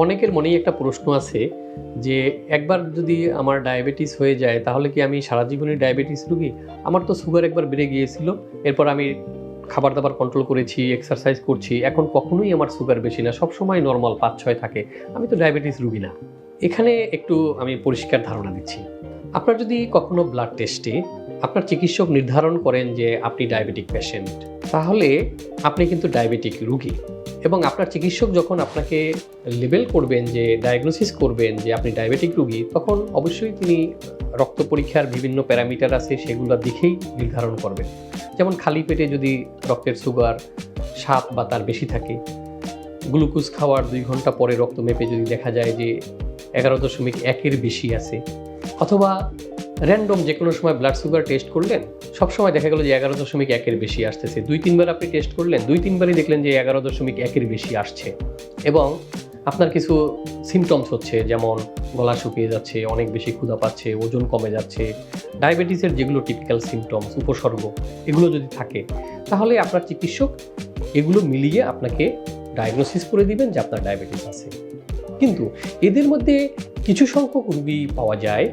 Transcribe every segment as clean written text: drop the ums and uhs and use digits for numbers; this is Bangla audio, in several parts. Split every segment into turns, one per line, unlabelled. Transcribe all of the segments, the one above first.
অনেকের মনেই একটা প্রশ্ন আছে যে একবার যদি আমার ডায়াবেটিস হয়ে যায় তাহলে কি আমি সারা জীবনই ডায়াবেটিস রোগী? আমার তো সুগার একবার বেড়ে গিয়েছিল, এরপর আমি খাবার দাবার কন্ট্রোল করেছি, এক্সারসাইজ করছি, এখন কখনোই আমার সুগার বেশি না, সবসময় নর্মাল ৫-৬ থাকে, আমি তো ডায়াবেটিস রোগী না। এখানে একটু আমি পরিষ্কার ধারণা দিচ্ছি। আপনার যদি কখনো ব্লাড টেস্টে আপনার চিকিৎসক নির্ধারণ করেন যে আপনি ডায়াবেটিক পেশেন্ট, তাহলে আপনি কিন্তু ডায়াবেটিক রোগী। এবং আপনার চিকিৎসক যখন আপনাকে লেবেল করবেন, যে ডায়াগনোসিস করবেন যে আপনি ডায়াবেটিক রোগী, তখন অবশ্যই তিনি রক্ত পরীক্ষার বিভিন্ন প্যারামিটার আছে সেগুলো দেখেই নির্ধারণ করবেন। যেমন খালি পেটে যদি রক্তের সুগার ৭ বা তার বেশি থাকে, গ্লুকোজ খাওয়ার ২ ঘন্টা পরে রক্ত মেপে যদি দেখা যায় যে ১১.১-এর বেশি আছে, অথবা র্যান্ডম যে কোনো সময় ব্লাড সুগার টেস্ট করলেন, সবসময় দেখা গেল যে ১১.১-এর বেশি আসতেছে, ২-৩ বার আপনি টেস্ট করলেন, ২-৩ বারই দেখলেন যে ১১.১-এর বেশি আসছে, এবং আপনার কিছু সিমটমস হচ্ছে, যেমন গলা শুকিয়ে যাচ্ছে, অনেক বেশি ক্ষুধা পাচ্ছে, ওজন কমে যাচ্ছে, ডায়াবেটিসের যেগুলো টিপিক্যাল সিমটমস, উপসর্গ, এগুলো যদি থাকে, তাহলে আপনার চিকিৎসক এগুলো মিলিয়ে আপনাকে ডায়াগনোসিস করে দিবেন যে আপনার ডায়াবেটিস আছে। কিন্তু এদের মধ্যে কিছু সংখ্যক রোগী পাওয়া যায়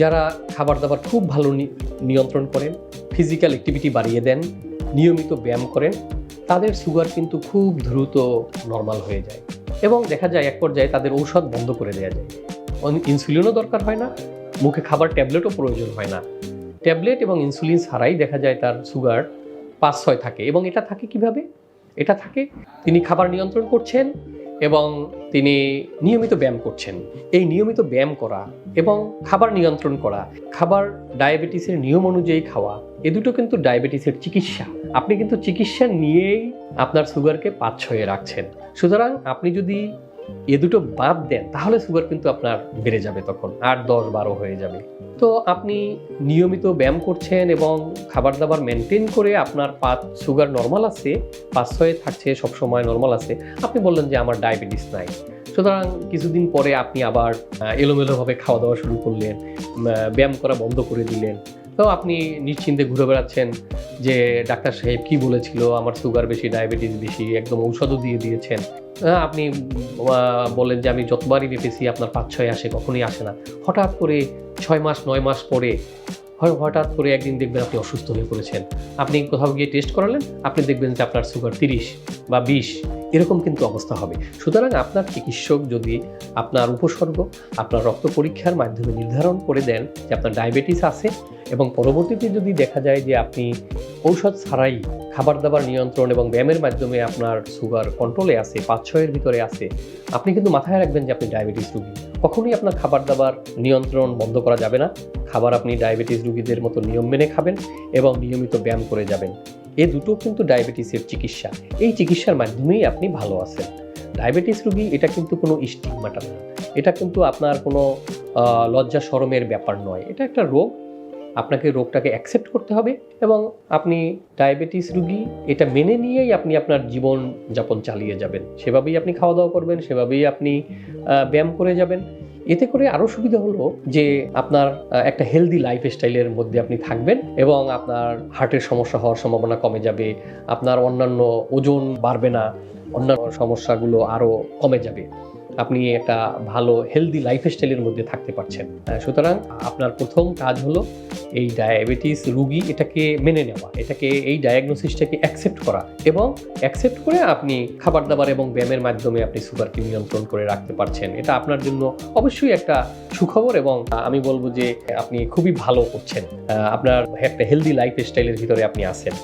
যারা খাবার দাবার খুব ভালো নিয়ন্ত্রণ করেন, ফিজিক্যাল অ্যাক্টিভিটি বাড়িয়ে দেন, নিয়মিত ব্যায়াম করেন, তাদের সুগার কিন্তু খুব দ্রুত নর্মাল হয়ে যায়, এবং দেখা যায় এক পর্যায়ে তাদের ঔষধ বন্ধ করে দেওয়া যায়। ইনসুলিনও দরকার হয় না, মুখে খাবার ট্যাবলেটও প্রয়োজন হয় না, ট্যাবলেট এবং ইনসুলিন ছাড়াই দেখা যায় তার সুগার ৫-৬ থাকে। এবং এটা থাকে কিভাবে? এটা থাকে তিনি খাবার নিয়ন্ত্রণ করছেন এবং তিনি নিয়মিত ব্যায়াম করছেন। এই নিয়মিত ব্যায়াম করা এবং খাবার নিয়ন্ত্রণ করা, খাবার ডায়াবেটিসের নিয়ম অনুযায়ী খাওয়া, এ দুটো কিন্তু ডায়াবেটিসের চিকিৎসা। আপনি কিন্তু চিকিৎসা নিয়েই আপনার সুগারকে ৫-৬-এ রাখছেন। সুতরাং আপনি যদি এ দুটো বাদ দেন তাহলে সুগার কিন্তু আপনার বেড়ে যাবে, তখন ৮-১০-১২ হয়ে যাবে। তো আপনি নিয়মিত ব্যায়াম করছেন এবং খাবার দাবার মেনটেন করে আপনার সুগার নর্মাল আছে, ৫-৬ থাকছে, সবসময় নর্মাল আছে, আপনি বললেন যে আমার ডায়াবেটিস নাই। সুতরাং কিছুদিন পরে আপনি আবার এলোমেলোভাবে খাওয়া দাওয়া শুরু করলেন, ব্যায়াম করা বন্ধ করে দিলেন, তো আপনি নিশ্চিন্তে ঘুরে বেড়াচ্ছেন যে ডাক্তার সাহেব কি বলেছিল, আমার সুগার বেশি, ডায়াবেটিস বেশি, একদম ঔষধও দিয়ে দিয়েছেন। আপনি বলেন যে আমি যতবারই মেপেছি আপনার ৫-৬ আসে, কখনোই আসে না। হঠাৎ করে ৬ মাস ৯ মাস পরে হঠাৎ করে একদিন দেখবেন আপনি অসুস্থ হয়ে পড়েছেন। আপনি কোথাও গিয়ে টেস্ট করালেন, আপনি দেখবেন যে আপনার সুগার ৩০ বা ২০, এরকম কিন্তু অবস্থা হবে। সুতরাং আপনার চিকিৎসক যদি আপনার উপসর্গ আপনার রক্ত পরীক্ষার মাধ্যমে নির্ধারণ করে দেন যে আপনার ডায়াবেটিস আছে, এবং পরবর্তীতে যদি দেখা যায় যে আপনি ঔষধ ছাড়াই খাবার দাবার নিয়ন্ত্রণ এবং ব্যায়ামের মাধ্যমে আপনার সুগার কন্ট্রোলে আছে, ৫-৬-এর ভিতরে আছে, আপনি কিন্তু মাথায় রাখবেন যে আপনি ডায়াবেটিস রোগী। কখনোই আপনার খাবার দাবার নিয়ন্ত্রণ বন্ধ করা যাবে না। খাবার আপনি ডায়াবেটিস রোগীদের মতো নিয়ম মেনে খাবেন এবং নিয়মিত ব্যায়াম করে যাবেন। এ দুটো কিন্তু ডায়াবেটিসের চিকিৎসা। এই চিকিৎসার মাধ্যমেই আপনি ভালো আছেন। ডায়াবেটিস রোগী এটা কিন্তু কোনো স্টিগমাটা না, এটা কিন্তু আপনার কোনো লজ্জা শরমের ব্যাপার নয়, এটা একটা রোগ। আপনাকে রোগটাকে অ্যাকসেপ্ট করতে হবে এবং আপনি ডায়াবেটিস রোগী এটা মেনে নিয়েই আপনি আপনার জীবন যাপন চালিয়ে যাবেন। সেভাবেই আপনি খাওয়া দাওয়া করবেন, সেভাবেই আপনি ব্যায়াম করে যাবেন। এতে করে আরও সুবিধা হলো যে আপনার একটা হেলদি লাইফস্টাইলের মধ্যে আপনি থাকবেন এবং আপনার হার্টের সমস্যা হওয়ার সম্ভাবনা কমে যাবে, আপনার অন্যান্য ওজন বাড়বে না, অন্যান্য সমস্যাগুলো আরও কমে যাবে। আপনি একটা ভালো হেলদি লাইফস্টাইলের মধ্যে থাকতে পারছেন। সুতরাং আপনার প্রথম কাজ হলো এই ডায়াবেটিস রোগী এটাকে মেনে নেওয়া, এটাকে এই ডায়াগনোসিসটাকে অ্যাকসেপ্ট করা, এবং অ্যাকসেপ্ট করে আপনি খাবার দাবার এবং ব্যায়ামের মাধ্যমে আপনি সুগারকে নিয়ন্ত্রণ করে রাখতে পারছেন। এটা আপনার জন্য অবশ্যই একটা সুখবর, এবং আমি বলবো যে আপনি খুবই ভালো করছেন। আপনার একটা হেলদি লাইফস্টাইলের ভিতরে আপনি আছেন।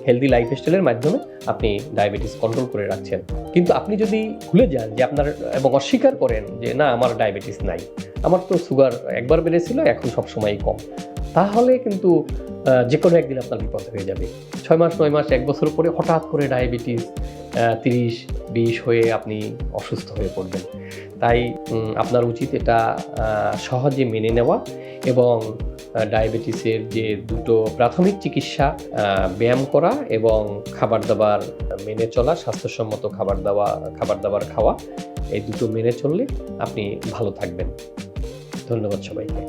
হেলদি লাইফস্টাইলের মাধ্যমে আপনি ডায়াবেটিস কন্ট্রোল করে রাখছেন। কিন্তু আপনি যদি ভুলে যান যে আপনার, এবং অস্বীকার করেন যে না আমার ডায়াবেটিস নাই, আমার তো সুগার একবার বেড়েছিল, এখন সবসময়ই কম, তাহলে কিন্তু যে কোনো একদিন আপনার বিপদ হয়ে যাবে। ৬ মাস ৯ মাস ১ বছর পরে হঠাৎ করে ডায়াবেটিস ৩০-২০ হয়ে আপনি অসুস্থ হয়ে পড়বেন। তাই আপনার উচিত এটা সহজে মেনে নেওয়া এবং ডায়াবেটিসের যে দুটো প্রাথমিক চিকিৎসা, ব্যায়াম করা এবং খাবার দাবার মেনে চলা, স্বাস্থ্যসম্মত খাবার দাবার খাওয়া, এই দুটো মেনে চললে আপনি ভালো থাকবেন। ধন্যবাদ সবাইকে।